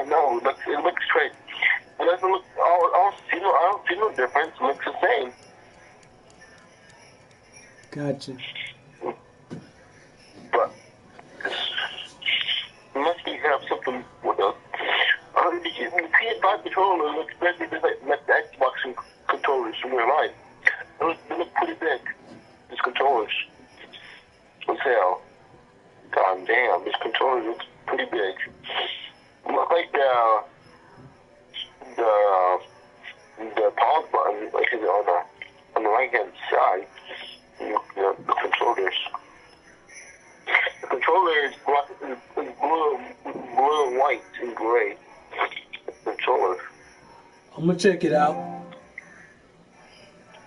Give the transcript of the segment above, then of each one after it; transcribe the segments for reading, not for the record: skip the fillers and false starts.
No, it looks straight. It doesn't look. I don't see no difference. It looks the same. Gotcha. But unless you have something with the PS5 controller looks basically just like the Xbox controllers from real life. They look pretty big. These controllers. What's hell? God damn, this controller looks pretty big. Look like the pause button, like on the right hand side. The controllers. The controller is blue and white and gray. The controller. I'm gonna check it out.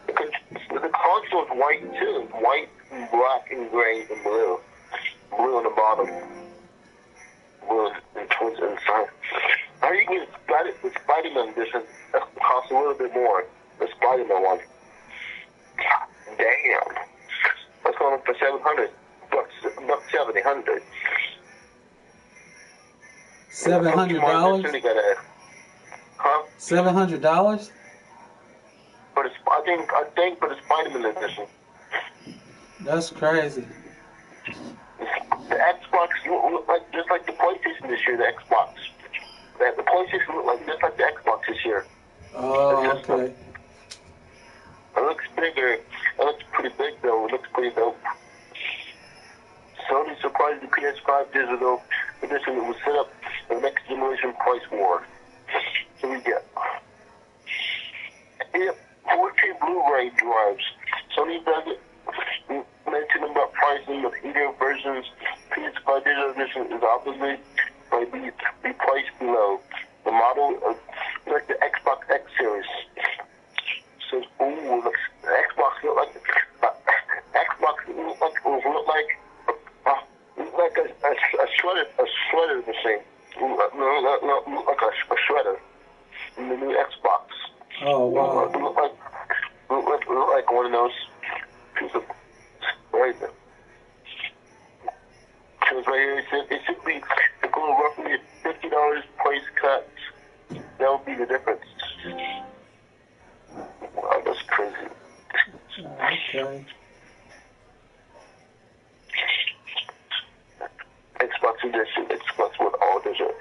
The console is white too. White, and black, and gray, and blue. Blue on the bottom. Blue and towards the inside. How you get the Spider-Man edition? That costs a little bit more. The Spider-Man one. Damn. That's going up for $700. $700. $700? Huh? $700? I think for the Spider-Man edition. That's crazy. The Xbox look like just like the PlayStation this year. The Xbox. The PlayStation look like just like the Xbox this year. Oh, okay. It looks bigger. It looks pretty big though. It looks pretty dope. Sony surprised the PS5 digital edition that was set up for the next generation price war. So we get 4K Blu-ray drives. Sony doesn't mention about pricing of either versions. PS5 digital edition is obviously going to be priced below the model of like the Xbox X series. So, ooh, the Xbox look like a shredder machine. Like a shredder in the new Xbox. Oh wow! Look like one of those pieces of razor. Because right here it should be roughly $50 price cut. That would be the difference. Wow, that's crazy. Okay. Xbox edition, Xbox with all digital.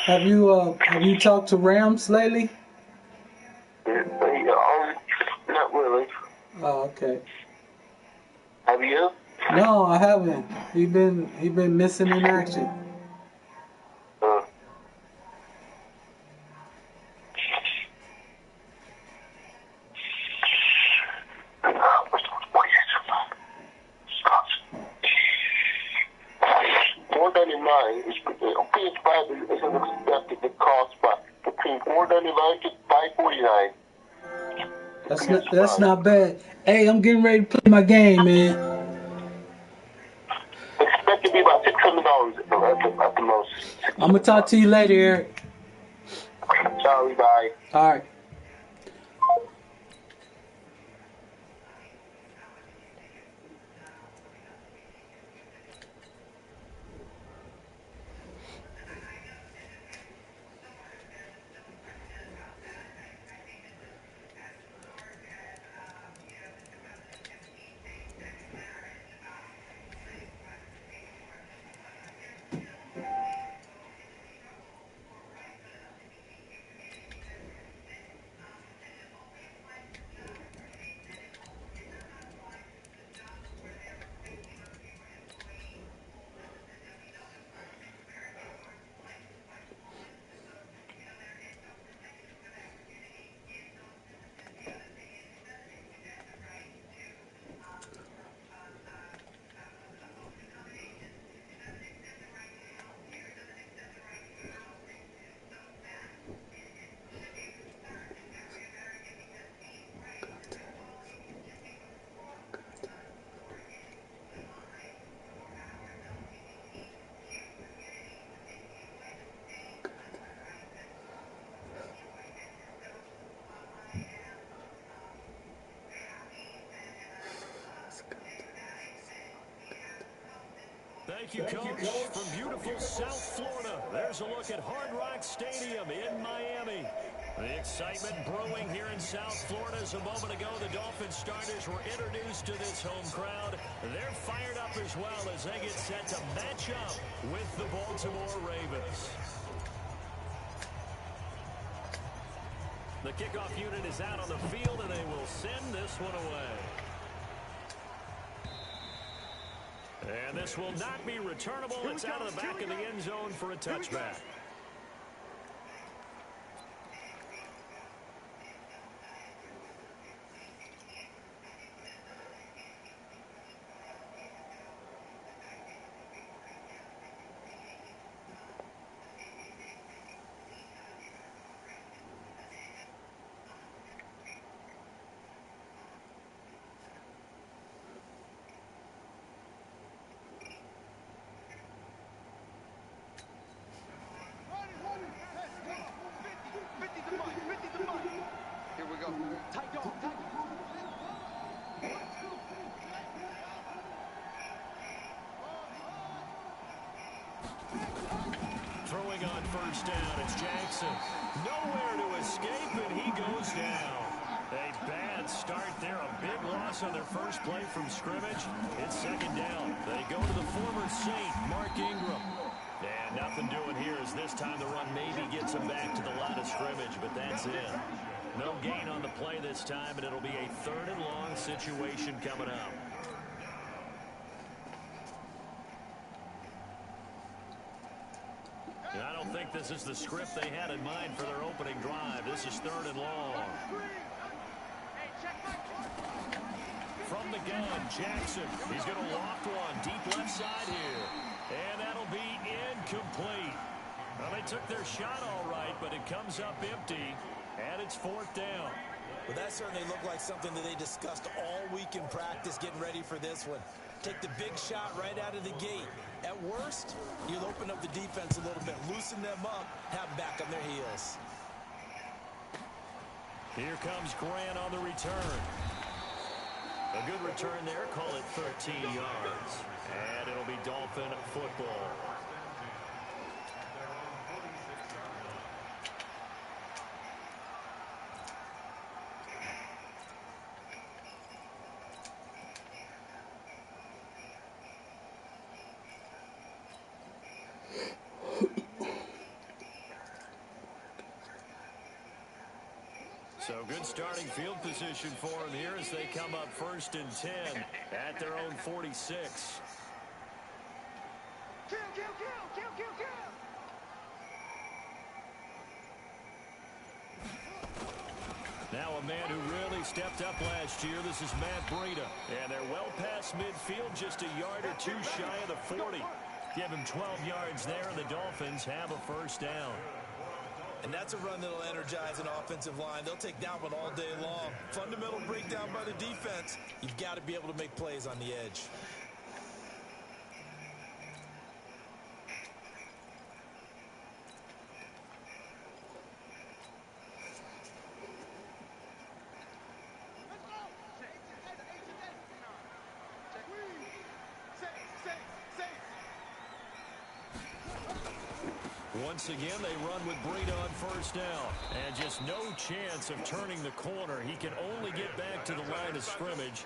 Have you talked to Rams lately? Not really. Oh, okay. Have you? No, I haven't. He been missing in action. PS5 is expected to cost between $499 to $549. That's not bad. Hey, I'm getting ready to play my game, man. Expect to be about $600 at the most. I'm gonna talk to you later, Eric. Sorry, bye. All right. Thank you, Coach, from beautiful. beautiful South Florida. There's a look at Hard Rock Stadium in Miami. The excitement brewing here in South Florida. As a moment ago, the Dolphins starters were introduced to this home crowd. They're fired up as well as they get set to match up with the Baltimore Ravens. The kickoff unit is out on the field, and they will send this one away. And this will not be returnable. It's out of the back of the end zone for a touchback. Throwing on first down, it's Jackson. Nowhere to escape, and he goes down. A bad start there, a big loss on their first play from scrimmage. It's second down. They go to the former Saint, Mark Ingram. And nothing doing here as this time the run maybe gets him back to the line of scrimmage, but that's it. No gain on the play this time, and it'll be a 3rd and long situation coming up. And I don't think this is the script they had in mind for their opening drive. This is 3rd and long. From the gun, Jackson. He's going to loft one deep left side here. And that'll be incomplete. Well, they took their shot all right, but it comes up empty. And it's 4th down. Well, that certainly looked like something that they discussed all week in practice, getting ready for this one. Take the big shot right out of the gate. At worst, you'll open up the defense a little bit, loosen them up, have them back on their heels. Here comes Grant on the return. A good return there, call it 13 yards. And it'll be Dolphin football. So good starting field position for them here as they come up 1st and 10 at their own 46. Kill, kill, kill, kill, kill, kill. Now a man who really stepped up last year. This is Matt Breida. And they're well past midfield, just a yard or two shy of the 40. Give him 12 yards there, and the Dolphins have a 1st down. And that's a run that'll energize an offensive line. They'll take that one all day long. Fundamental breakdown by the defense. You've got to be able to make plays on the edge. Once again, they run with Breida on 1st down. And just no chance of turning the corner. He can only get back to the line of scrimmage.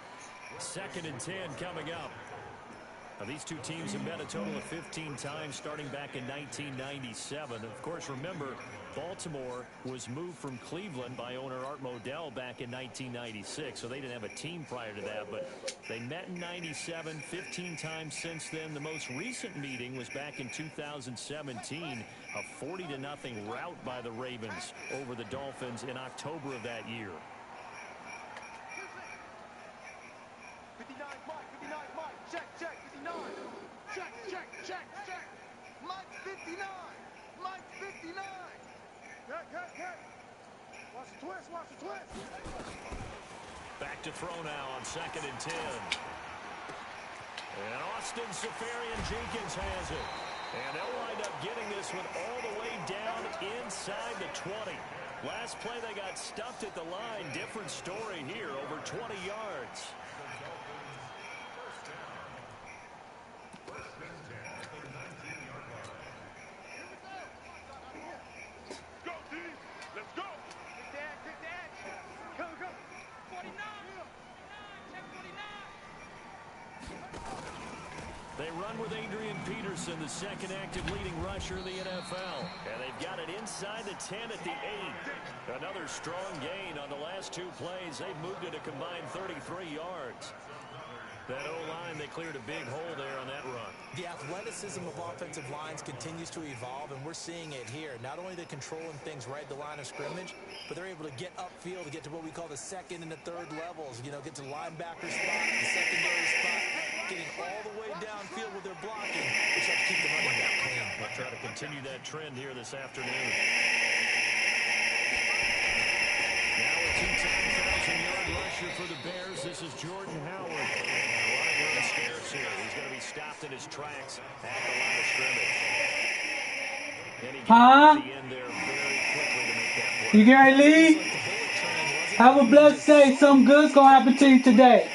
2nd and 10 coming up. Now, these two teams have met a total of 15 times starting back in 1997. Of course, remember, Baltimore was moved from Cleveland by owner Art Modell back in 1996, so they didn't have a team prior to that. But they met in 97, 15 times since then. The most recent meeting was back in 2017, a 40-0 rout by the Ravens over the Dolphins in October of that year. 59, Mike, check, 59. Check. Mike 59. Hey. Watch the twist. Back to throw now on 2nd and 10. And Austin Safarian-Jenkins has it. And they'll wind up getting this one all the way down inside the 20. Last play they got stuffed at the line. Different story here, over 20 yards. with Adrian Peterson, the second active leading rusher in the NFL. And they've got it inside the 10 at the 8. Another strong gain on the last 2 plays. They've moved it a combined 33 yards. That O-line, they cleared a big hole there on that run. The athleticism of offensive lines continues to evolve, and we're seeing it here. Not only are they controlling things right at the line of scrimmage, but they're able to get upfield to get to what we call the second and the third levels. You know, get to linebacker spot, the secondary spot, getting all the way downfield with their blocking, which helps keep the running back clean. We'll try to continue that trend here this afternoon. Now a 2-time 1,000-yard rusher for the Bears. This is Jordan Howard. Running room scarce here. He's going to be stopped in his tracks at the line of scrimmage. And he got to the end there very quickly to make that play. You Gary Lee? Have a blessed day. Something good's going to happen to you today.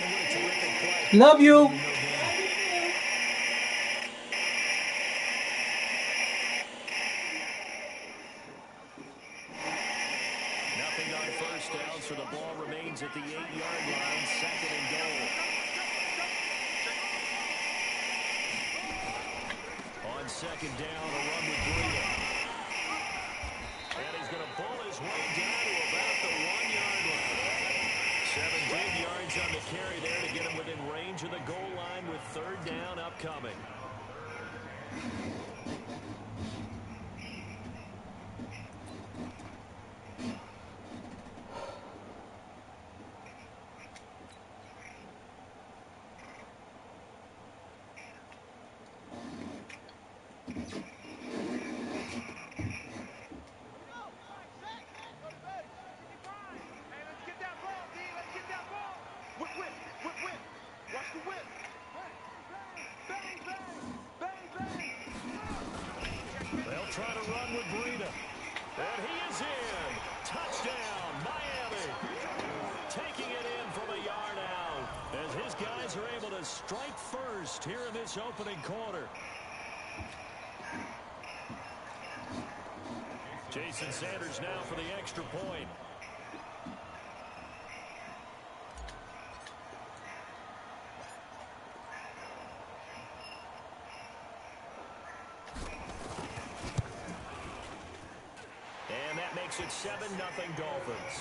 Love you. Nothing on first down, so the ball remains at the 8-yard line, second and goal. On second down, a run with Breida. And he's going to pull his way down to about the 1-yard line. 17 yards on the carry there to get him within range of the goal line with third down upcoming. They'll try to run with Breida. And he is in. Touchdown, Miami. Taking it in from a yard out as his guys are able to strike first here in this opening quarter. Jason Sanders now for the extra point. And that makes it 7-0 Dolphins.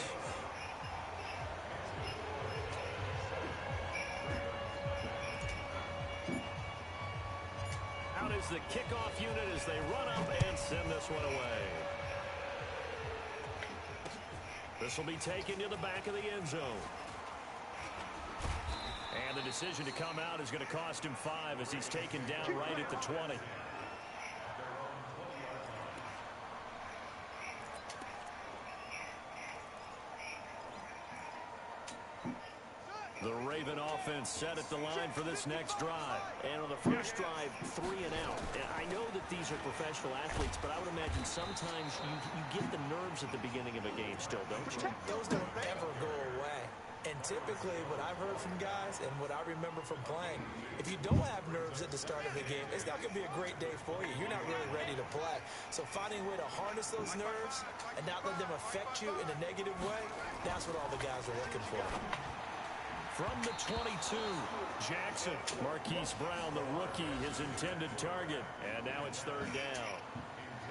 Out is the kickoff unit as they run up and send this one away. This will be taken to the back of the end zone. And the decision to come out is going to cost him 5 as he's taken down right at the 20. The Raven offense set at the line for this next drive. And on the first drive, 3 and out. And I know that these are professional athletes, but I would imagine sometimes you get the nerves at the beginning of a game still, don't you? Those don't ever go away. And typically what I've heard from guys and what I remember from playing, if you don't have nerves at the start of the game, it's not going to be a great day for you. You're not really ready to play. So finding a way to harness those nerves and not let them affect you in a negative way, that's what all the guys are looking for. From the 22, Jackson. Marquise Brown, the rookie, his intended target. And now it's third down.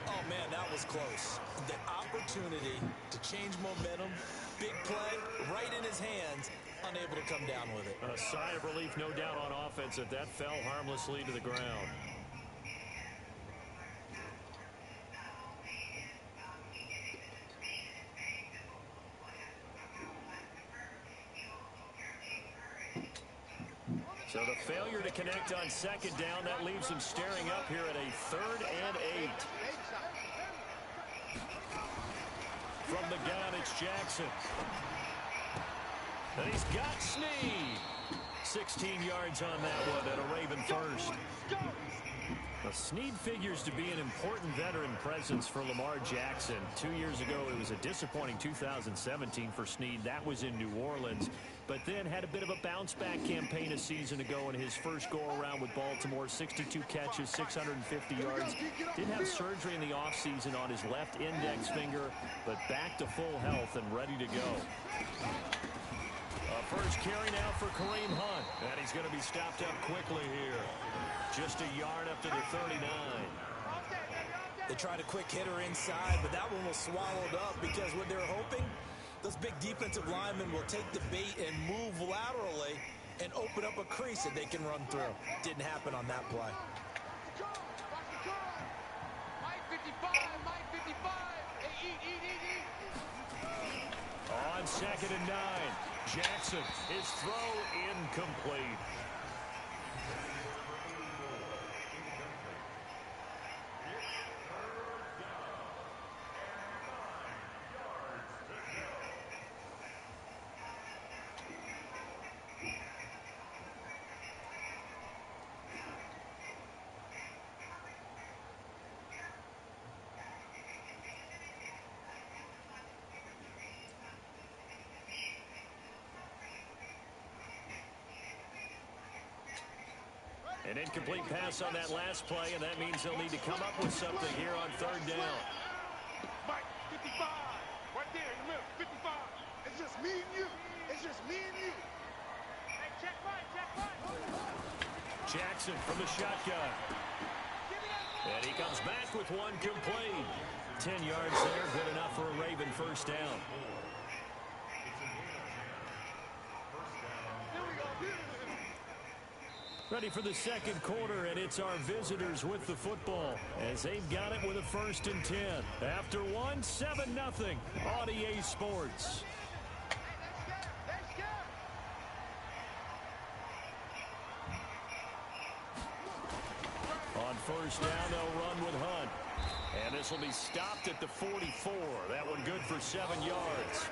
Oh, man, that was close. The opportunity to change momentum, big play, right in his hands, unable to come down with it. A sigh of relief, no doubt, on offense if that fell harmlessly to the ground. So the failure to connect on second down, that leaves him staring up here at a 3rd and 8. From the gun, it's Jackson. And he's got Snead. 16 yards on that one at a Raven first. Now, Snead figures to be an important veteran presence for Lamar Jackson. 2 years ago, it was a disappointing 2017 for Snead. That was in New Orleans. But then had a bit of a bounce-back campaign a season ago in his first go-around with Baltimore. 62 catches, 650 yards. Did have surgery in the offseason on his left index finger, but back to full health and ready to go. A first carry now for Kareem Hunt. And he's going to be stopped up quickly here. Just a yard up to the 39. They tried a quick hitter inside, but that one was swallowed up because what they're hoping, those big defensive linemen will take the bait and move laterally and open up a crease that they can run through. Didn't happen on that play. On 2nd and 9, Jackson, his throw incomplete. An incomplete pass on that last play, and that means they'll need to come up with something here on 3rd down. Mike, 55. Right there in the middle, 55. It's just me and you. It's just me and you. Hey, check right, check right. Jackson from the shotgun. And he comes back with one complete. 10 yards there, good enough for a Raven first down. Ready for the 2nd quarter, and it's our visitors with the football as they've got it with a 1st and 10. After one, 7-0 on EA Sports. On 1st down, they'll run with Hunt. And this will be stopped at the 44. That one good for 7 yards.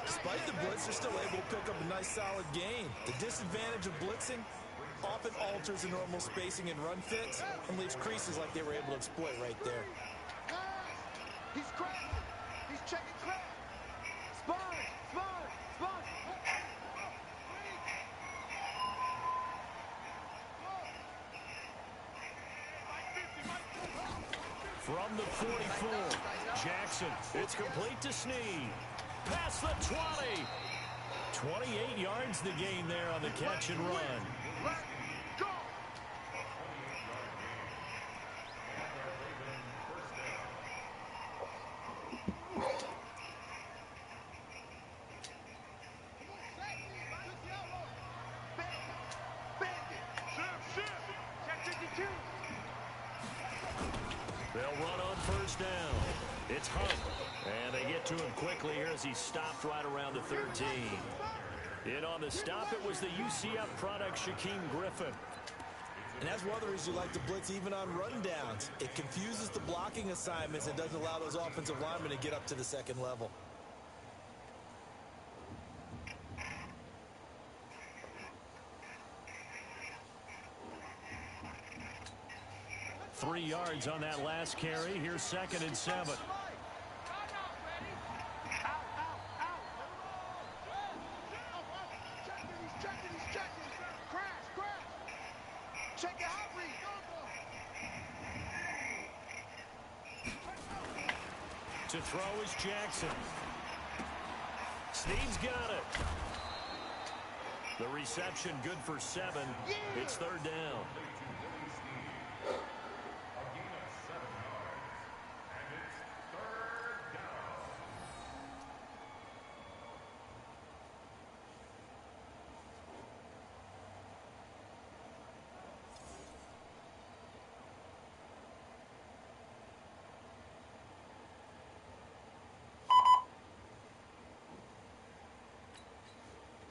Despite the blitz, they're still able to pick up a nice solid gain. The disadvantage of blitzing often alters the normal spacing and run fits and leaves creases like they were able to exploit right there. He's cracking. He's checking crack. Sponge, sponge, sponge. From the 44, Jackson, it's complete to Snead. Past the 20. 28 yards the gain there on the catch and run. Go. They'll run on 1st down. It's Hunt. And they get to him quickly here as he stopped right around the 13. In on the stop, it was the UCF product, Shaquem Griffin. And that's one of the reasons you like to blitz even on rundowns. It confuses the blocking assignments and doesn't allow those offensive linemen to get up to the 2nd level. Three yards on that last carry. Here's 2nd and 7. To throw is Jackson. Snead's got it. The reception good for 7. It's 3rd down.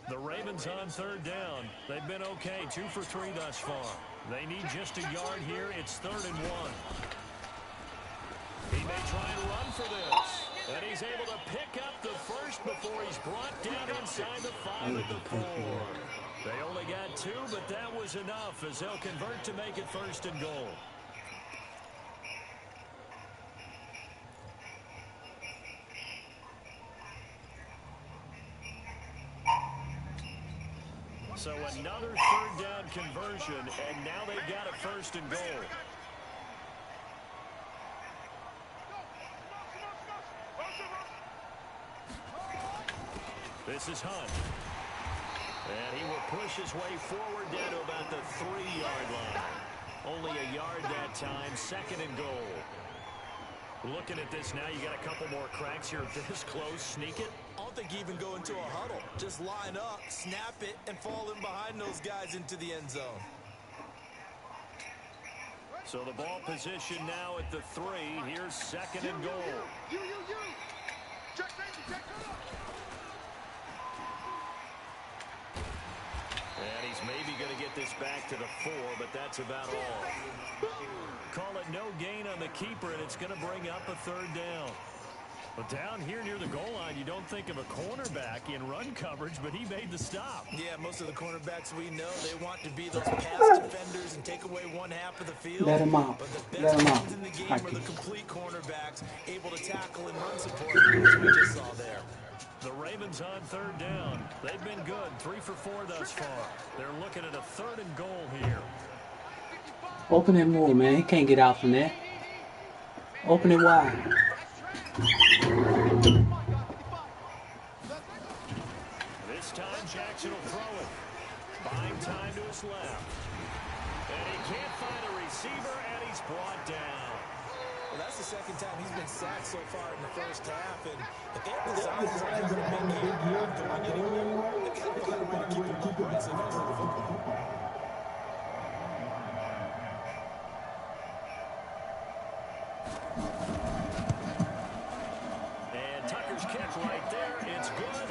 The Ravens on 3rd down. They've been okay, 2 for 3 thus far. They need just a yard here. It's 3rd and 1. He may try and run for this. And he's able to pick up the first before he's brought down inside the 5 at the 4. They only got 2, but that was enough as they'll convert to make it 1st and goal. So another 3rd down conversion, and now they've got a 1st and goal. This is Hunt. And he will push his way forward down to about the 3-yard line. Only a yard that time, 2nd and goal. Looking at this now, you got a couple more cracks here this close. Sneak it. I don't think even go into a huddle. Just line up, snap it, and fall in behind those guys into the end zone. So the ball position now at the 3. Here's 2nd and goal. Check safety, check up. And he's maybe going to get this back to the 4, but that's about all. Call it no gain on the keeper, and it's going to bring up a 3rd down. Well, down here near the goal line, you don't think of a cornerback in run coverage, but he made the stop. Yeah, most of the cornerbacks we know, they want to be those pass defenders and take away one half of the field. Let him out. But the Let best him ones out. in the game are the complete cornerbacks, able to tackle and run support, as we just saw there. The Ravens on 3rd down. They've been good, 3 for 4 thus far. They're looking at a 3rd and goal here. Open it more, man. He can't get out from there. Open it wide. This time Jackson will throw it. Buying time to his left. And he can't find a receiver, and he's brought down. Well, that's the 2nd time he's been sacked so far in the 1st half, and if they have the size to cover him in here, not going anywhere, they've got to find a way to keep him upright so he can throw the football. And Tucker's kick right there. It's good.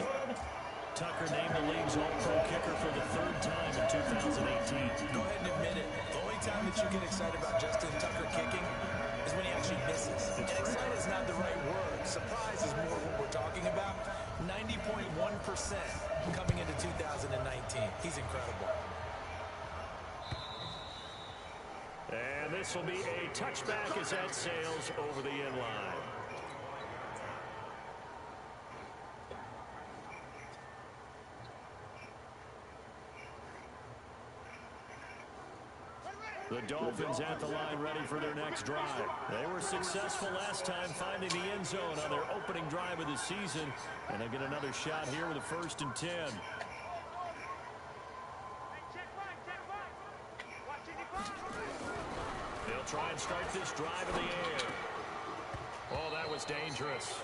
Tucker named the league's all-pro kicker for the 3rd time in 2018. Go ahead and admit it. The only time that you get excited about Justin Tucker kicking is when he actually misses. And excited is not the right word. Surprise is more what we're talking about. 90.1% coming into 2019. He's incredible. And this will be a touchback as that sails over the end line. The Dolphins at the line ready for their next drive. They were successful last time finding the end zone on their opening drive of the season. And they get another shot here with a 1st and 10. They'll try and start this drive in the air. Oh, that was dangerous.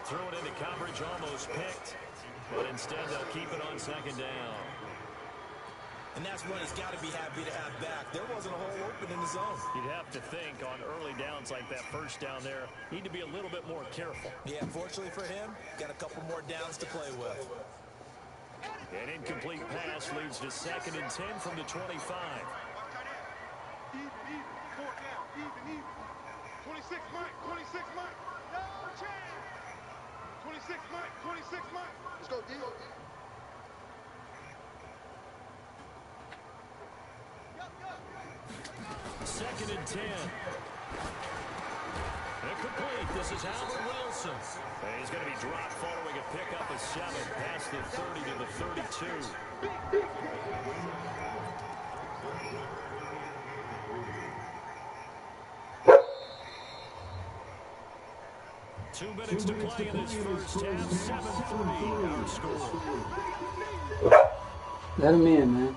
Threw it into coverage, almost picked. But instead, they'll keep it on 2nd down. And that's what he's got to be happy to have back. There wasn't a hole open in the zone. You'd have to think on early downs like that 1st down there, need to be a little bit more careful. Yeah, fortunately for him, got a couple more downs to play with. An incomplete pass leads to 2nd and 10 from the 25. Even, 4th down, even. 26 Mike, 26 Mike. No chance. 26 Mike, 26 Mike. Let's go, D. 2nd and 10. Incomplete. This is Albert Wilson. And he's going to be dropped following a pickup of 7 past the 30 to the 32. 2 minutes to play in this 1st half. 7-3 our score. Let him in, man.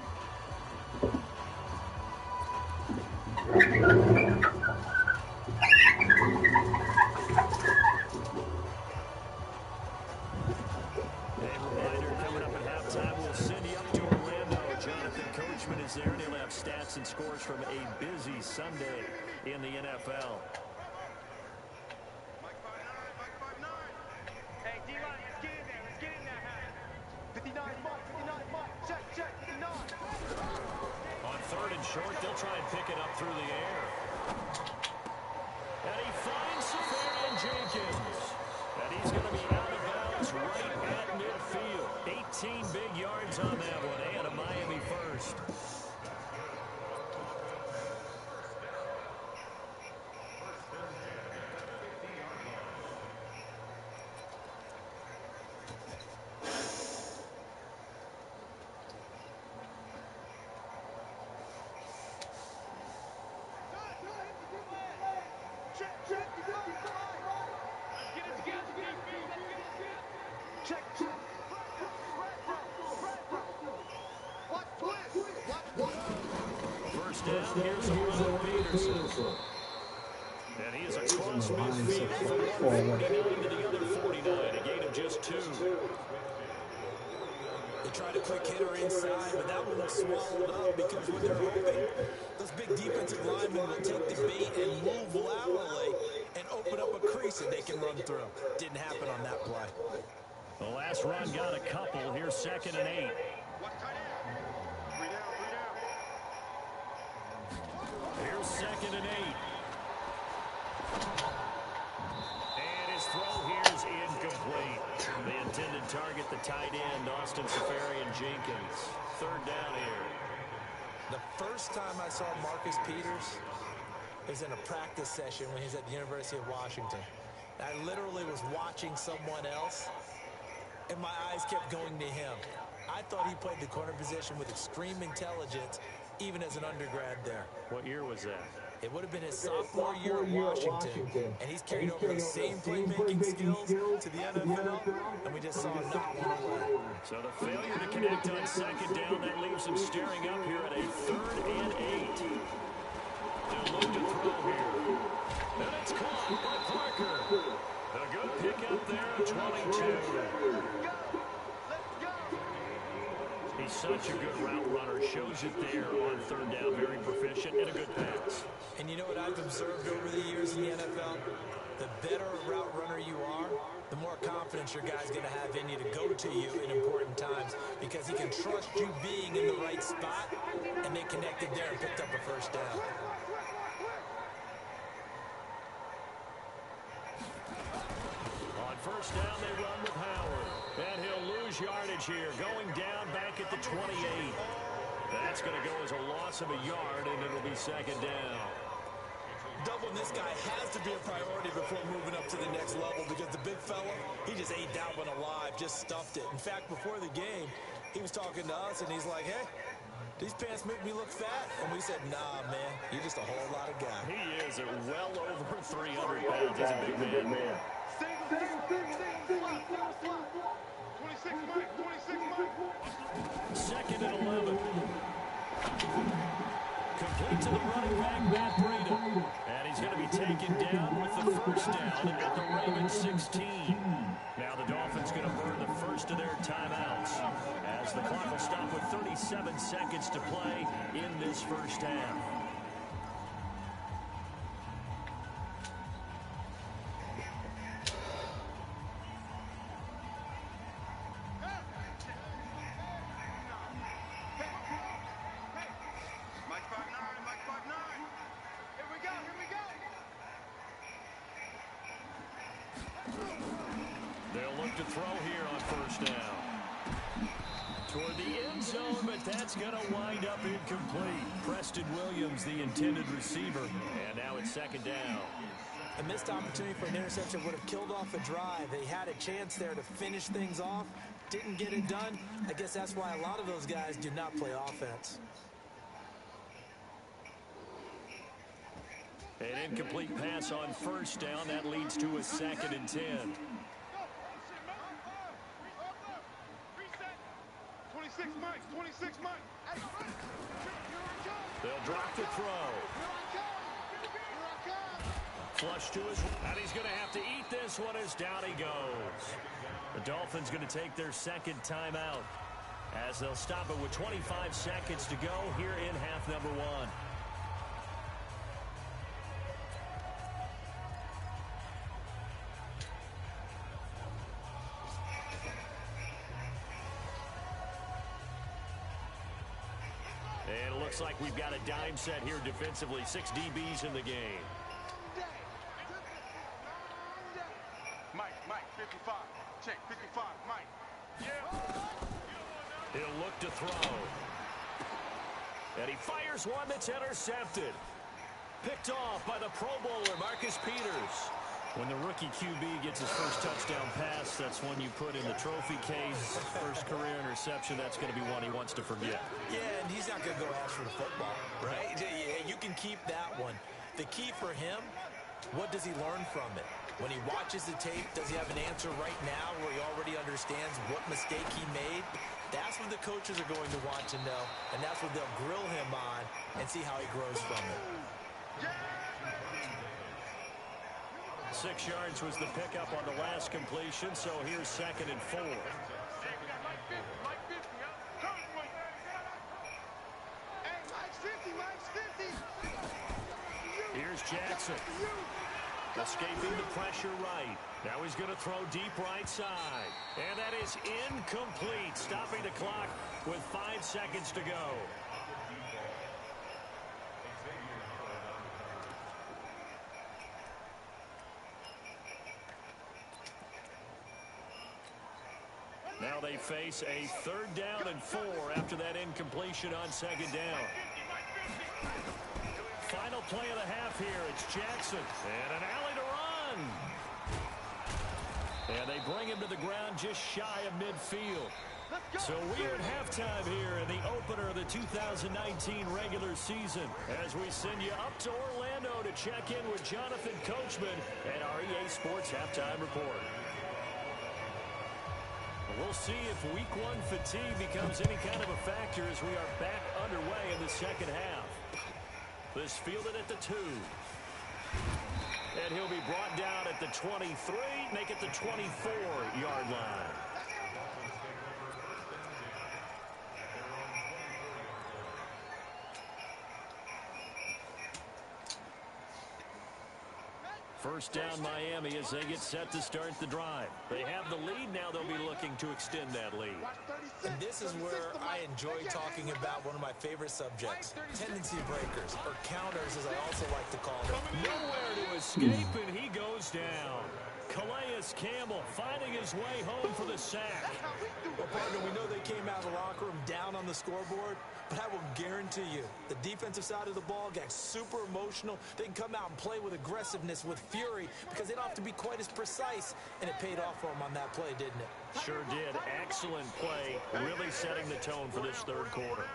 There, and he'll have stats and scores from a busy Sunday in the NFL. Mike 5'9", Hey, D-line, let's get in there. Let's get in there, 59 Mike. Check, 59. On 3rd and short, they'll try and pick it up through the air. And he finds Safarian Jenkins. And he's going to be out of bounds right at midfield. 18 big yards on that one, and a Miami first. And he is across midfield from 149 to the other 49, a gain of just 2. They tried a quick hitter inside, but that one was swallowed up because what they're hoping, those big defensive linemen will take the bait and move laterally and open up a crease that they can run through. Didn't happen on that play. The last run got a couple. Here's 2nd and 8. Here's 2nd and 8. And his throw here is incomplete. The intended target, the tight end, Austin Safarian-Jenkins. 3rd down here. The first time I saw Marcus Peters was in a practice session when he was at the University of Washington. I literally was watching someone else, and my eyes kept going to him. I thought he played the corner position with extreme intelligence, even as an undergrad there. What year was that? It would have been his sophomore year at Washington, and he's carried over those same playmaking skills to the NFL, and we just saw him knock one away. So the failure to connect on 2nd down, that leaves him staring up here at a 3rd and 8. They'll look to throw here. And it's caught by Parker. A good pickup there at 22. He's such a good route runner. Shows it there on 3rd down. Very proficient and a good pass. And you know what I've observed over the years in the NFL? The better a route runner you are, the more confidence your guy's going to have in you to go to you in important times because he can trust you being in the right spot, and they connected there and picked up a 1st down. On 1st down, they run with Howard. And he'll lose yardage here, going down back at the 28. That's going to go as a loss of a yard, and it'll be 2nd down. Doubling this guy has to be a priority before moving up to the next level because the big fella, he just ate that one alive, just stuffed it. In fact, before the game, he was talking to us, and he's like, hey, these pants make me look fat. And we said, nah, man, you're just a whole lot of guy. He is at well over 300 pounds. He's a big man. 2nd and 11. Complete to the running back, Matt Breida. And he's going to be taken down with the 1st down at the Ravens 16. Now the Dolphins going to burn the first of their timeouts as the clock will stop with 37 seconds to play in this 1st half. To throw here on 1st down. Toward the end zone, but that's going to wind up incomplete. Preston Williams, the intended receiver. And now it's 2nd down. A missed opportunity for an interception would have killed off a drive. They had a chance there to finish things off. Didn't get it done. I guess that's why a lot of those guys do not play offense. An incomplete pass on 1st down. That leads to a 2nd and 10. 26 Mike. They'll drop the throw. Flush to his, and he's going to have to eat this one as down he goes. The Dolphins going to take their 2nd timeout as they'll stop it with 25 seconds to go here in half number 1. And it looks like we've got a dime set here defensively. 6 DBs in the game. Mike, 55. Check, 55, Mike. Yeah. He'll look to throw. And he fires one that's intercepted. Picked off by the Pro Bowler, Marcus Peters. When the rookie QB gets his first touchdown pass, that's one you put in the trophy case. First career interception, that's going to be one he wants to forget. Yeah, and he's not going to go ask for the football, right? Yeah, you can keep that one. The key for him, what does he learn from it? When he watches the tape, does he have an answer right now where he already understands what mistake he made? That's what the coaches are going to want to know, and that's what they'll grill him on and see how he grows from it. 6 yards was the pickup on the last completion, so here's 2nd and 4. Here's Jackson. Escaping the pressure right. Now he's going to throw deep right side. And that is incomplete. Stopping the clock with 5 seconds to go. Now they face a 3rd down and 4 after that incompletion on 2nd down. Final play of the half here. It's Jackson. And an alley to run. And they bring him to the ground just shy of midfield. So we're at halftime here in the opener of the 2019 regular season as we send you up to Orlando to check in with Jonathan Coachman and our EA Sports Halftime Report. We'll see if Week 1 fatigue becomes any kind of a factor as we are back underway in the second half. This fielded at the 2. And he'll be brought down at the 23, make it the 24-yard line. First down Miami as they get set to start the drive. They have the lead. Now they'll be looking to extend that lead. And this is where I enjoy talking about one of my favorite subjects, tendency breakers, or counters as I also like to call them. Nowhere to escape, and he goes down. Calais Campbell finding his way home for the sack. Well, partner, we know they came out of the locker room down on the scoreboard, but I will guarantee you the defensive side of the ball got super emotional. They can come out and play with aggressiveness, with fury, because they don't have to be quite as precise, and it paid off for them on that play, didn't it? Sure did. Excellent play, really setting the tone for this 3rd quarter.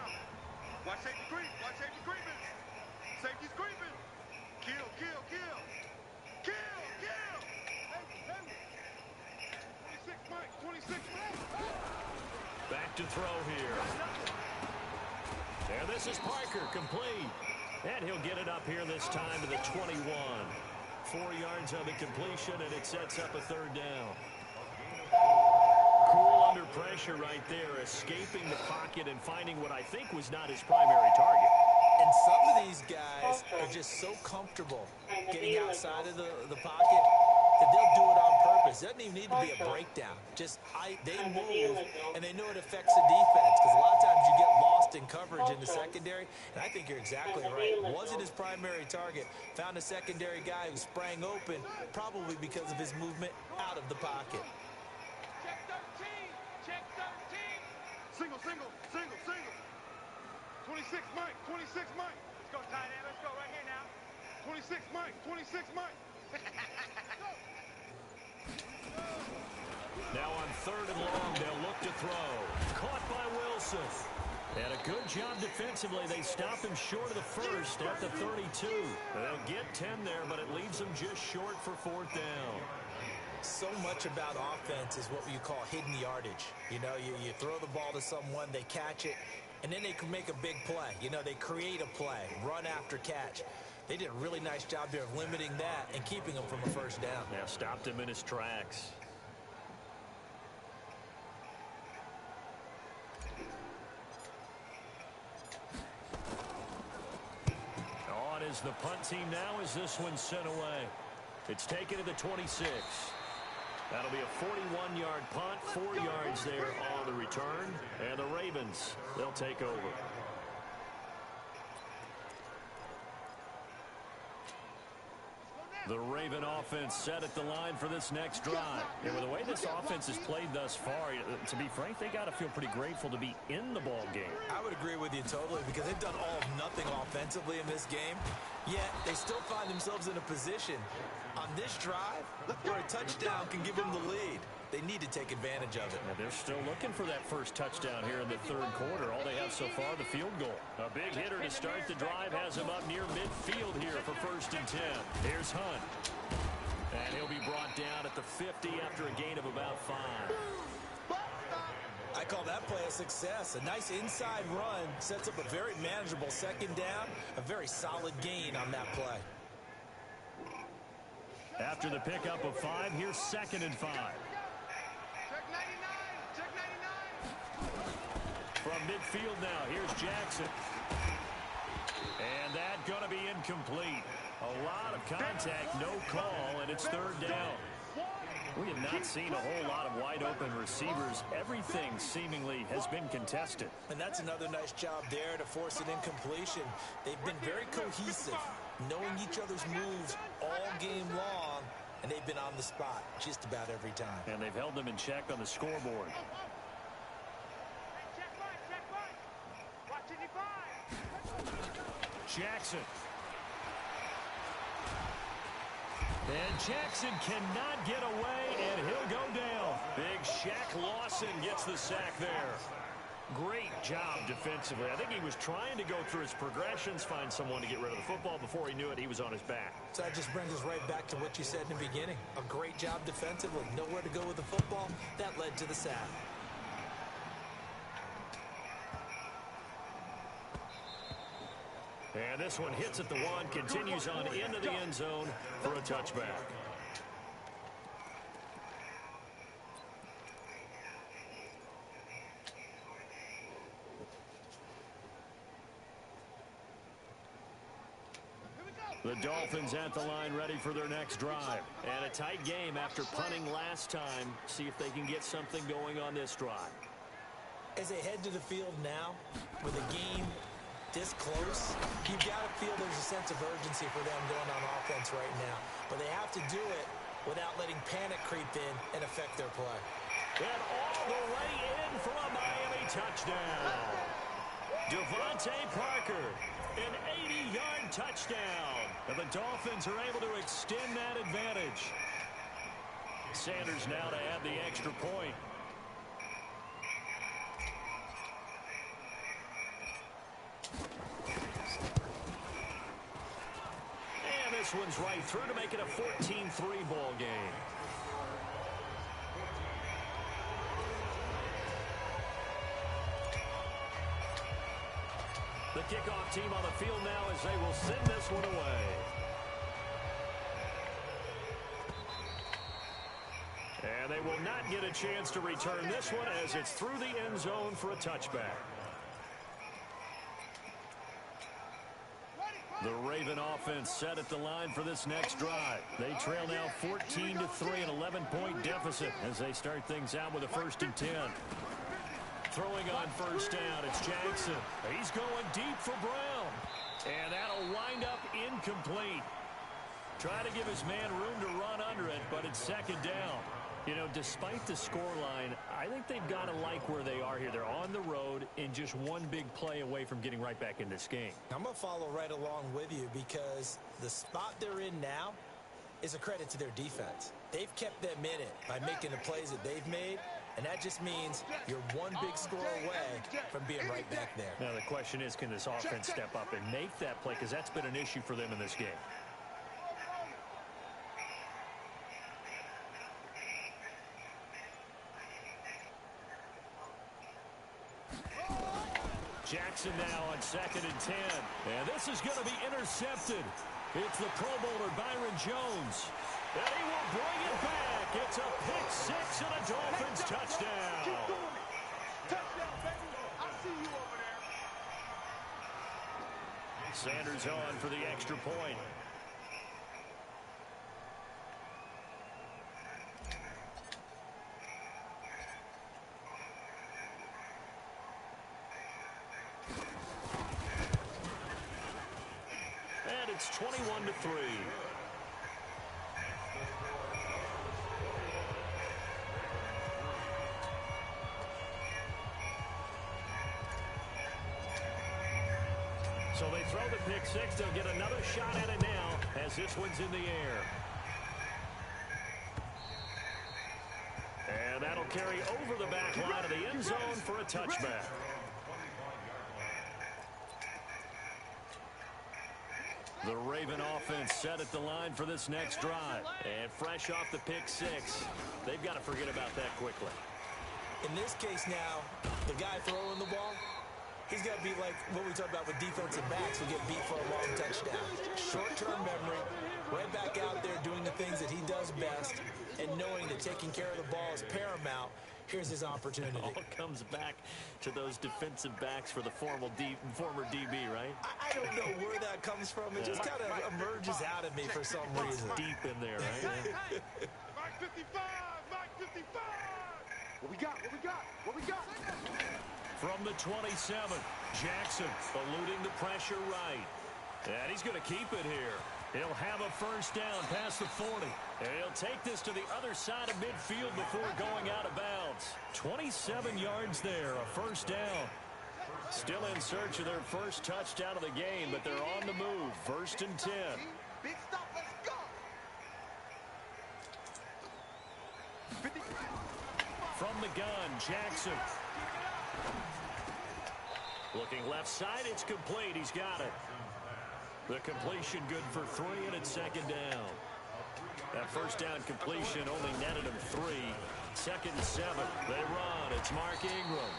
Watch safety creep. Watch safety creeping. Safety's creeping. Kill, kill, kill. Kill, kill. Hey, 26 Mike, 26 Mike. Back to throw here. And this is Parker, complete. And he'll get it up here this time to the 21. 4 yards on the completion, and it sets up a 3rd down. Cool under pressure right there, escaping the pocket and finding what I think was not his primary target. And some of these guys are just so comfortable getting outside of the pocket that they'll do it on purpose. It doesn't even need to be a breakdown. Just they move, and they know it affects the defense because a lot of times you get lost in coverage in the secondary, and I think you're exactly right. Wasn't his primary target. Found a secondary guy who sprang open, probably because of his movement out of the pocket. Check 13. Check 13. Single, single, single, single. 26 Mike, 26 Mike. Let's go, tight end. Let's go right here now. 26 Mike, 26 Mike. Now on 3rd and long, they'll look to throw. Caught by Wilson. And a good job defensively. They stop him short of the 1st at the 32. They'll get 10 there, but it leaves them just short for 4th down. So much about offense is what you call hidden yardage. You know, you throw the ball to someone, they catch it, and then they can make a big play. You know, they create a play, run after catch. They did a really nice job there of limiting that and keeping him from a 1st down. Now stopped him in his tracks. On is the punt team now as this one's sent away. It's taken to the 26. That'll be a 41-yard punt, 4 yards there on the return. And the Ravens, they'll take over. The Raven offense set at the line for this next drive. And with the way this offense has played thus far, to be frank, they got to feel pretty grateful to be in the ball game. I would agree with you totally because they've done all of nothing offensively in this game, yet they still find themselves in a position on this drive where a touchdown can give them the lead. They need to take advantage of it. And they're still looking for that first touchdown here in the 3rd quarter. All they have so far, the field goal. A big hitter to start the drive has him up near midfield here for 1st and 10. Here's Hunt. And he'll be brought down at the 50 after a gain of about 5. I call that play a success. A nice inside run sets up a very manageable second down, a very solid gain on that play. After the pickup of 5, here's 2nd and 5. Check 99. Check 99. From midfield now, here's Jackson. And that going to be incomplete. A lot of contact, no call, and it's 3rd down. We have not seen a whole lot of wide-open receivers. Everything seemingly has been contested. And that's another nice job there to force an incompletion. They've been very cohesive, knowing each other's moves all game long, and they've been on the spot just about every time. And they've held them in check on the scoreboard. Jackson. And Jackson cannot get away, and he'll go down. Big Shaq Lawson gets the sack there. Great job defensively. I think he was trying to go through his progressions, find someone to get rid of the football. Before he knew it, he was on his back. So that just brings us right back to what you said in the beginning. A great job defensively. Nowhere to go with the football. That led to the sack. And this one hits at the 1, continues on into the end zone for a touchback. The Dolphins at the line ready for their next drive. And a tight game after punting last time. See if they can get something going on this drive. As they head to the field now, with a game this close, you've got to feel there's a sense of urgency for them going on offense right now. But they have to do it without letting panic creep in and affect their play. And all the way in for a Miami touchdown. Devontae Parker, an 80-yard touchdown. And the Dolphins are able to extend that advantage. Sanders now to add the extra point. And this one's right through to make it a 14-3 ball game. The kickoff team on the field now as they will send this one away. And they will not get a chance to return this one as it's through the end zone for a touchback. The Raven offense set at the line for this next drive. They trail now 14-3, an 11-point deficit as they start things out with a 1st and 10. Throwing on 1st down, it's Jackson. He's going deep for Brown. And that'll wind up incomplete. Try to give his man room to run under it, but it's 2nd down. You know, despite the scoreline, I think they've got to like where they are here. They're on the road and just one big play away from getting right back in this game. I'm going to follow right along with you because the spot they're in now is a credit to their defense. They've kept them in it by making the plays that they've made, and that just means you're one big score away from being right back there. Now, the question is, can this offense step up and make that play? Because that's been an issue for them in this game. Jackson now on 2nd and 10. And this is going to be intercepted. It's the Pro Bowler Byron Jones. And he will bring it back. It's a pick 6 and a Dolphins touchdown. Touchdown, baby. I see you over there. Sanders on for the extra point. And it's 21-3. So they throw the pick 6. They'll get another shot at it now as this one's in the air. And that'll carry over the back line of the end zone for a touchback. The Raven offense set at the line for this next drive. And fresh off the pick 6, they've got to forget about that quickly. In this case now, the guy throwing the ball, he's got to be like what we talked about with defensive backs who get beat for a long touchdown. Short-term memory, right back out there doing the things that he does best, and knowing that taking care of the ball is paramount. Here's his opportunity. It all comes back to those defensive backs for the former DB, right? I don't know where that comes from. It just kind of emerges out of me for some reason. Deep in there, right? Mike 55! Mike 55! What we got? What we got? What we got? From the 27, Jackson eluding the pressure right. And he's going to keep it here. He'll have a first down past the 40. And he'll take this to the other side of midfield before going out of bounds. 27 yards there, a first down. Still in search of their first touchdown of the game, but they're on the move. First and 10. Big stop, let's go! 50. From the gun, Jackson. Looking left side, it's complete. He's got it. The completion good for 3, and it's second down. That first down completion only netted him 3. Second and 7. They run. It's Mark Ingram.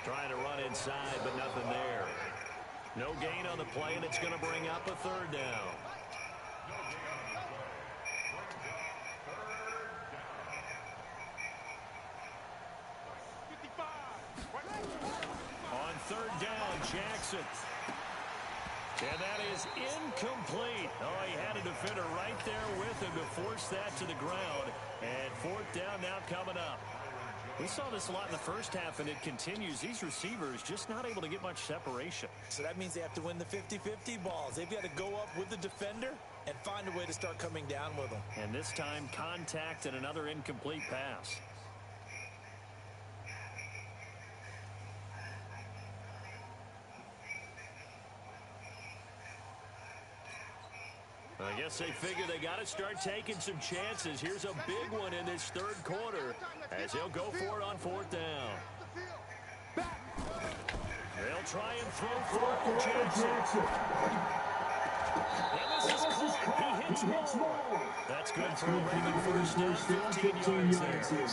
Trying to run inside, but nothing there. No gain on the play, and it's going to bring up a third down. On third down, Jackson. And that is incomplete. Oh, he had a defender right there with him to force that to the ground. And fourth down now coming up. We saw this a lot in the first half, and it continues. These receivers just not able to get much separation. So that means they have to win the 50-50 balls. They've got to go up with the defender and find a way to start coming down with them. And this time, contact and another incomplete pass. I guess they figure they got to start taking some chances. Here's a big one in this third quarter as he'll go for it on fourth down. They'll try and throw for Jackson. And this is caught. He hits more. That's good for a Raven first down, 15 yards there.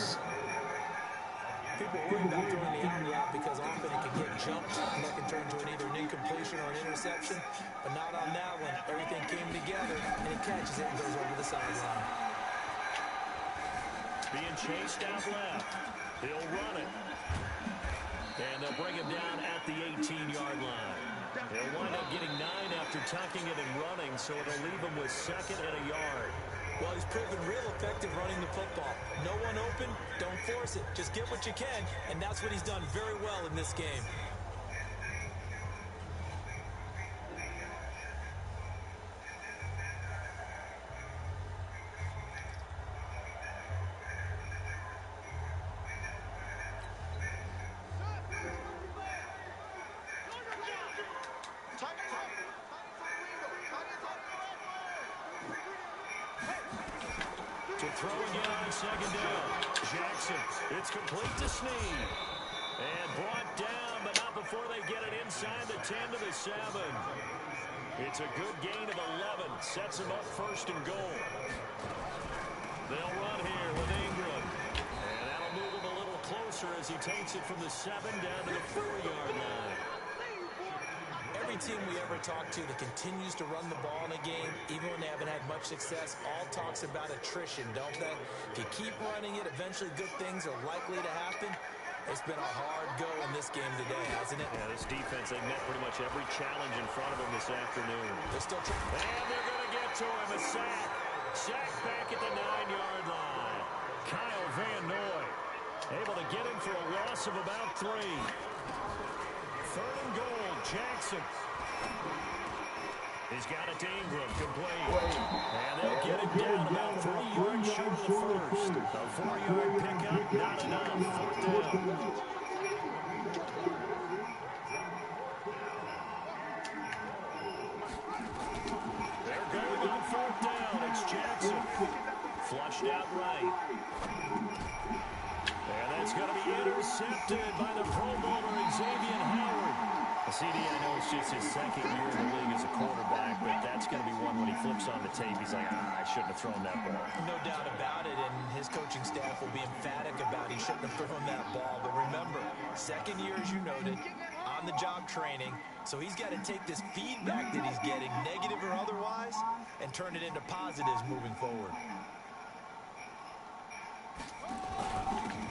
People worry about throwing the alley out because often it can get jumped and that can turn into either an incompletion or an interception. But not on that one. Everything came together and he catches it and goes over the sideline. Being chased out left. He'll run it. And they'll bring him down at the 18-yard line. He'll wind up getting 9 after tucking it and running, so it'll leave him with second and a yard. Well, he's proven real effective running the football. No one open, don't force it. Just get what you can, and that's what he's done very well in this game. Throw again on second down. Jackson, it's complete to Snead. And brought down, but not before they get it inside the 10 to the 7. It's a good gain of 11. Sets him up first and goal. They'll run here with Ingram. And that'll move him a little closer as he takes it from the 7 down to the 4-yard line. Every team we ever talk to that continues to run the ball in a game, even when they haven't had much success, all talks about attrition, don't they? If you keep running it, eventually good things are likely to happen. It's been a hard go in this game today, hasn't it? Yeah, this defense, they met pretty much every challenge in front of them this afternoon. They're still trying. And they're going to get to him. A sack. Sack back at the 9-yard line. Kyle Van Noy able to get him for a loss of about 3. Third and goal, Jackson. He's got it to Ingram, complete. And they'll get it down about 3 yards short of the first. A 4-yard pickup, not enough. Fourth down. They're going on fourth down. It's Jackson. Flushed out right. And that's going to be intercepted by the Pro Bowler Xavier Howard. CD, I know it's just his second year in the league as a quarterback, but that's going to be one when he flips on the tape. He's like, I shouldn't have thrown that ball. No doubt about it, and his coaching staff will be emphatic about he shouldn't have thrown that ball. But remember, second year, as you noted, on-the-job training, so he's got to take this feedback that he's getting, negative or otherwise, and turn it into positives moving forward.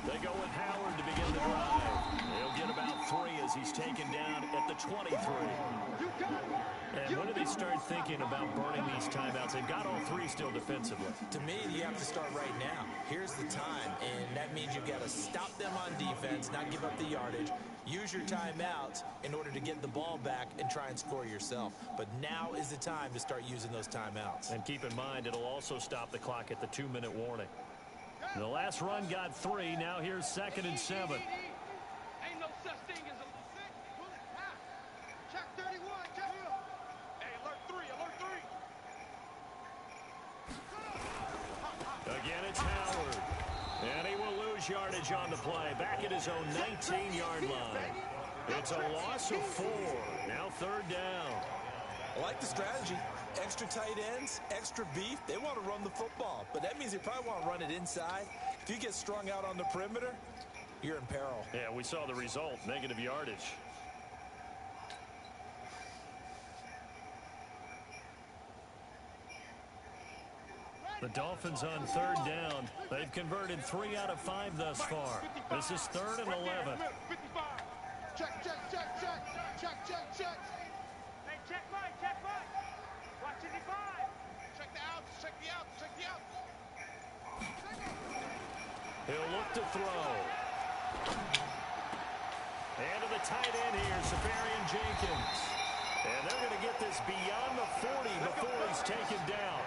They go with Howard to begin the drive. He'll get about 3 as he's taken down at the 23. And when do they start thinking about burning these timeouts? They've got all 3 still defensively. To me, you have to start right now. Here's the time, and that means you've got to stop them on defense, not give up the yardage, use your timeouts in order to get the ball back and try and score yourself. But now is the time to start using those timeouts. And keep in mind, it'll also stop the clock at the 2-minute warning. The last run got 3. Now here's 2nd and 7. Ain't no such thing as a check 31. Check. Hey, alert 3. Alert 3. Again, it's Howard. And he will lose yardage on the play. Back at his own 19-yard line. It's a loss of 4. Now 3rd down. I like the strategy. Extra tight ends, extra beef. They want to run the football, but that means they probably want to run it inside. If you get strung out on the perimeter, you're in peril. Yeah, we saw the result, negative yardage. The Dolphins on 3rd down. They've converted 3 out of 5 thus far. This is 3rd and 11. 55. Check, check, check, check. Check, check, check. Hey, check Mike, check Mike. Watch 55. Check the outs, check the outs, check the outs. He'll look to throw. And to the tight end here, Safarian Jenkins. And they're going to get this beyond the 40 before he's taken down.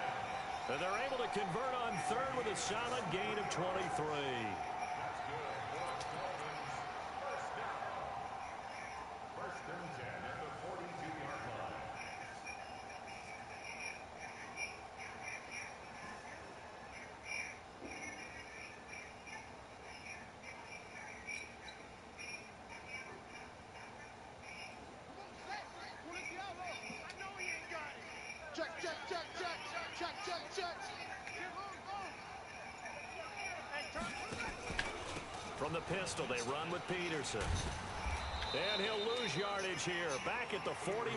And they're able to convert on 3rd with a solid gain of 23. Check, check, check, check. Check, check, check. From the pistol, they run with Peterson. And he'll lose yardage here, back at the 41.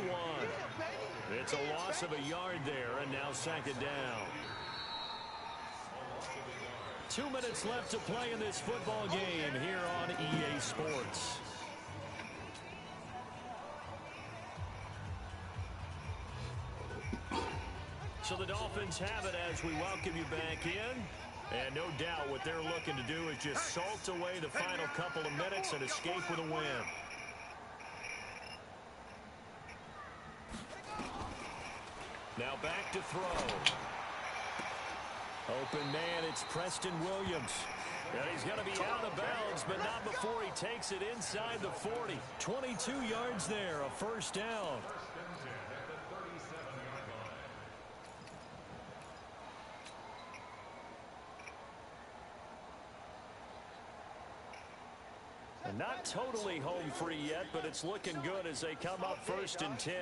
It's a loss of a yard there, and now 2nd down. 2 minutes left to play in this football game here on EA Sports. So the Dolphins have it as we welcome you back in. And no doubt what they're looking to do is just salt away the final couple of minutes and escape with a win. Now back to throw. Open man, it's Preston Williams. And he's going to be out of bounds, but not before he takes it inside the 40. 22 yards there, a 1st down. And not totally home free yet, but it's looking good as they come up 1st and 10.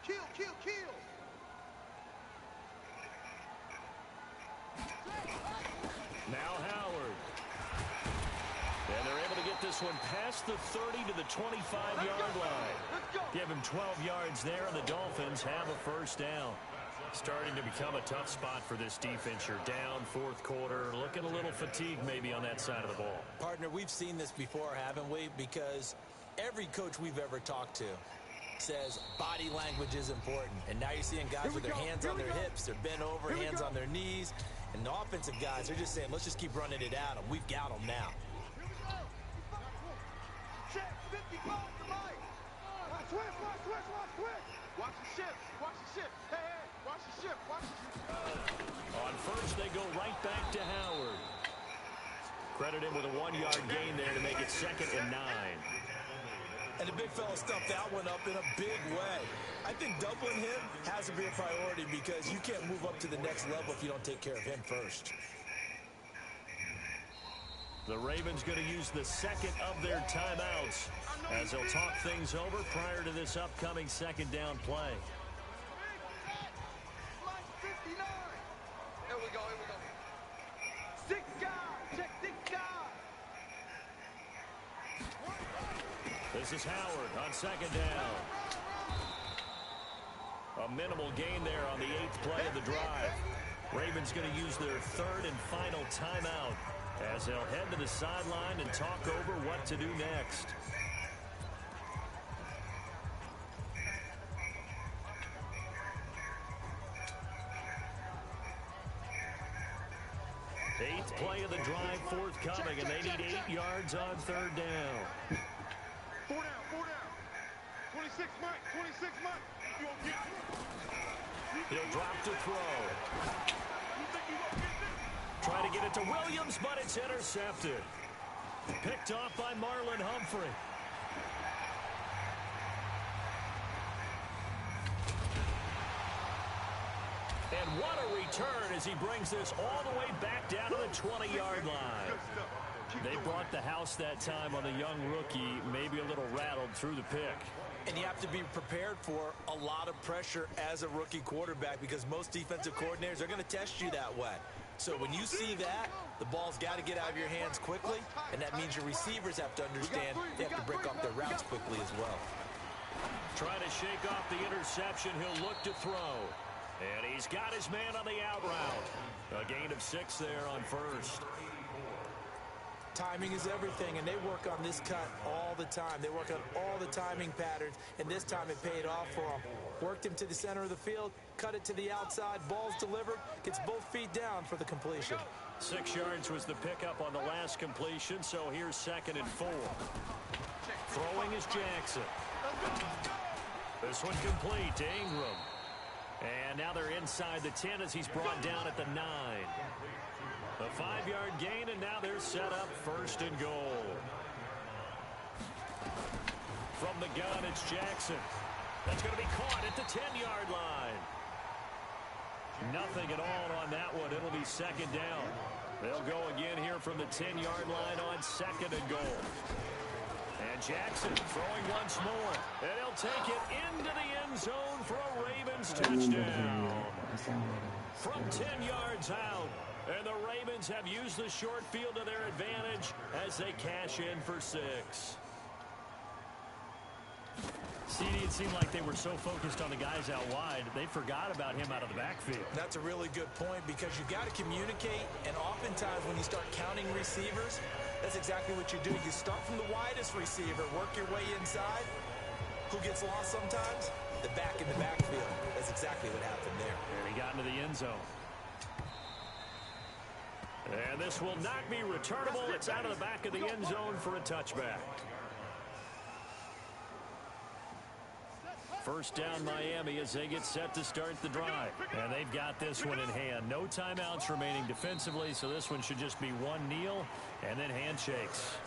Kill, kill, kill. Now Howard. And they're able to get this one past the 30 to the 25-yard line. Give him 12 yards there, and the Dolphins have a 1st down. Starting to become a tough spot for this defense. You're down 4th quarter, looking a little fatigued maybe on that side of the ball. Partner, we've seen this before, haven't we? Because every coach we've ever talked to says body language is important. And now you're seeing guys with their hands on their hips, they're bent over, hands on their knees. And the offensive guys, they're just saying, let's just keep running it at them. We've got them now. Check 55 to Mike. Switch, watch, switch, watch, switch. Watch the shift, watch the shift. Hey, hey, watch the shift, watch the shift. On 1st, they go right back to Howard. Credit him with a 1-yard gain there to make it 2nd and 9. And the big fella stuffed that one up in a big way. I think doubling him has to be a priority because you can't move up to the next level if you don't take care of him first. The Ravens going to use the second of their timeouts as they'll talk things over prior to this upcoming second down play. Here we go. 6 guys. Check 6 guys. This is Howard on second down. A minimal gain there on the 8th play of the drive. Ravens going to use their third and final timeout as they'll head to the sideline and talk over what to do next. Eighth play of the drive forthcoming, and they need 8 yards on third down. 4 down. 26, Mike. 26, Mike. You won't get it. He'll drop to throw. Try to get it to Williams, but it's intercepted. Picked off by Marlon Humphrey. And what a return as he brings this all the way back down to the 20-yard line. They brought the house that time on the young rookie, maybe a little rattled through the pick. And you have to be prepared for a lot of pressure as a rookie quarterback because most defensive coordinators are going to test you that way. So when you see that, the ball's got to get out of your hands quickly, and that means your receivers have to understand they have to break off their routes quickly as well. Trying to shake off the interception, he'll look to throw. And he's got his man on the out route. A gain of 6 there on first. Timing is everything, and they work on this cut all the time. They work on all the timing patterns, and this time it paid off for them. Worked him to the center of the field, cut it to the outside, ball's delivered, gets both feet down for the completion. 6 yards was the pickup on the last completion, so here's 2nd and 4. Throwing is Jackson. This one complete to Ingram. And now they're inside the 10 as he's brought down at the 9. A 5-yard gain, and now they're set up 1st and goal. From the gun, it's Jackson. That's going to be caught at the 10-yard line. Nothing at all on that one. It'll be 2nd down. They'll go again here from the 10-yard line on 2nd and goal. And Jackson throwing once more. And he'll take it into the end zone for a Ravens touchdown. From 10 yards out. And the Ravens have used the short field to their advantage as they cash in for 6. CD, it seemed like they were so focused on the guys out wide, they forgot about him out of the backfield. That's a really good point because you've got to communicate, and oftentimes when you start counting receivers, that's exactly what you do. You start from the widest receiver, work your way inside. Who gets lost sometimes? The back in the backfield. That's exactly what happened there. And he got into the end zone. And this will not be returnable. It's out of the back of the end zone for a touchback. 1st down Miami as they get set to start the drive. And they've got this one in hand. No timeouts remaining defensively, so this one should just be one kneel and then handshakes.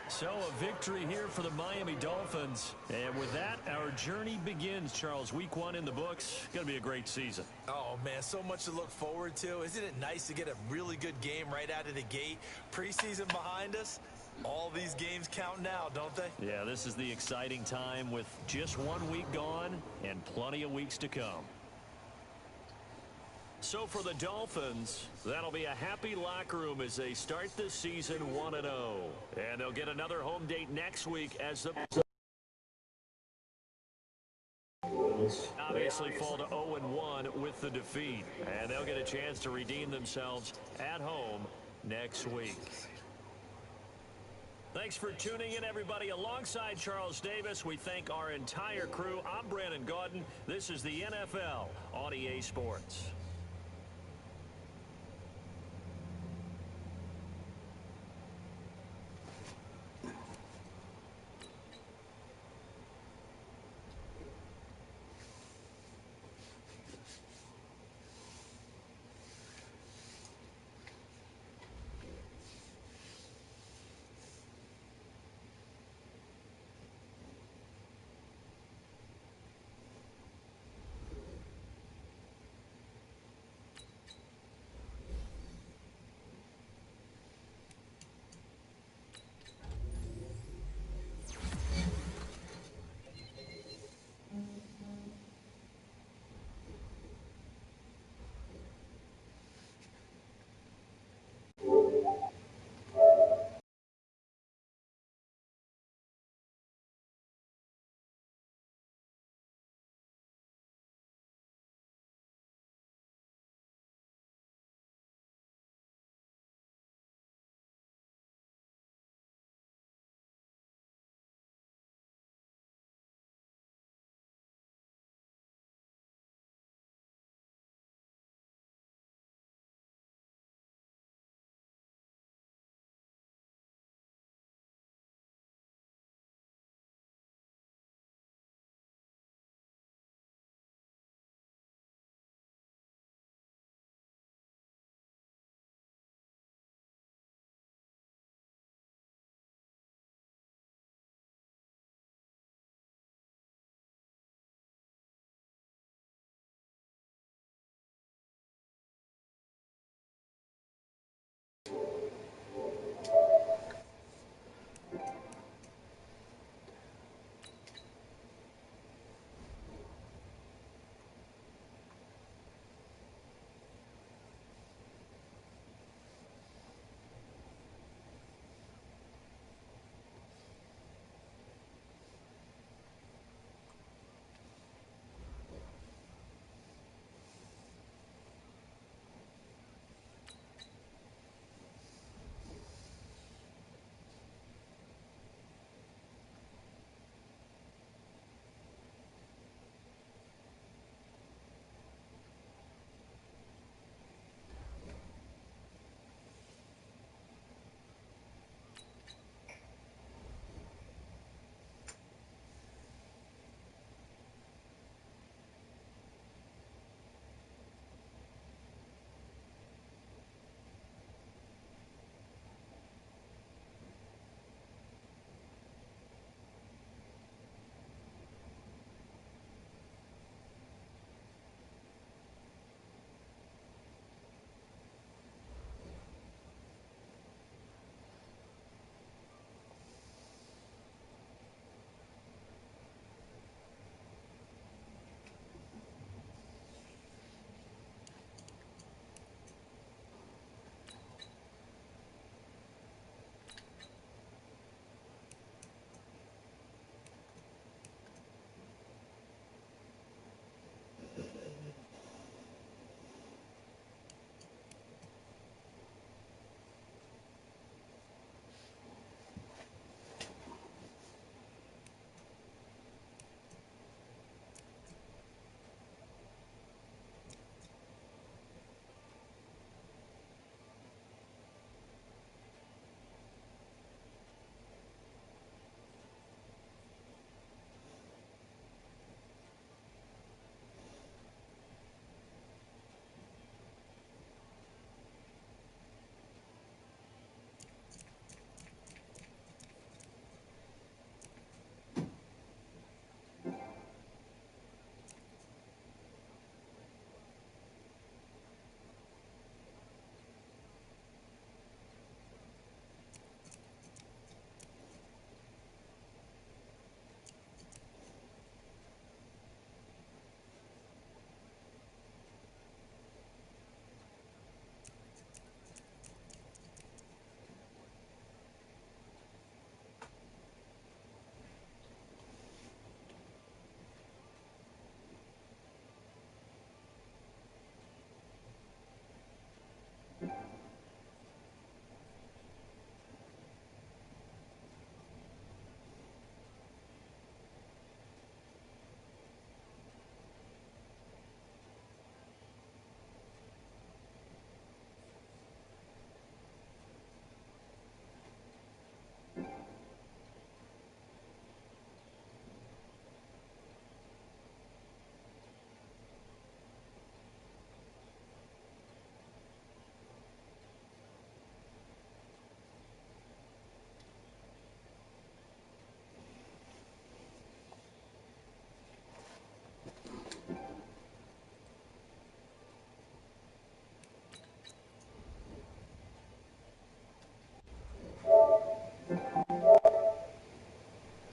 So a victory here for the Miami Dolphins. And with that, our journey begins, Charles. Week 1 in the books. Going to be a great season. Oh, man, so much to look forward to. Isn't it nice to get a really good game right out of the gate? Preseason behind us. All these games count now, don't they? Yeah, this is the exciting time with just 1 week gone and plenty of weeks to come. So for the Dolphins, that'll be a happy locker room as they start the season 1-0. And they'll get another home date next week as the obviously fall to 0-1 with the defeat. And they'll get a chance to redeem themselves at home next week. Thanks for tuning in, everybody. Alongside Charles Davis, we thank our entire crew. I'm Brandon Gaudin. This is the NFL on EA Sports.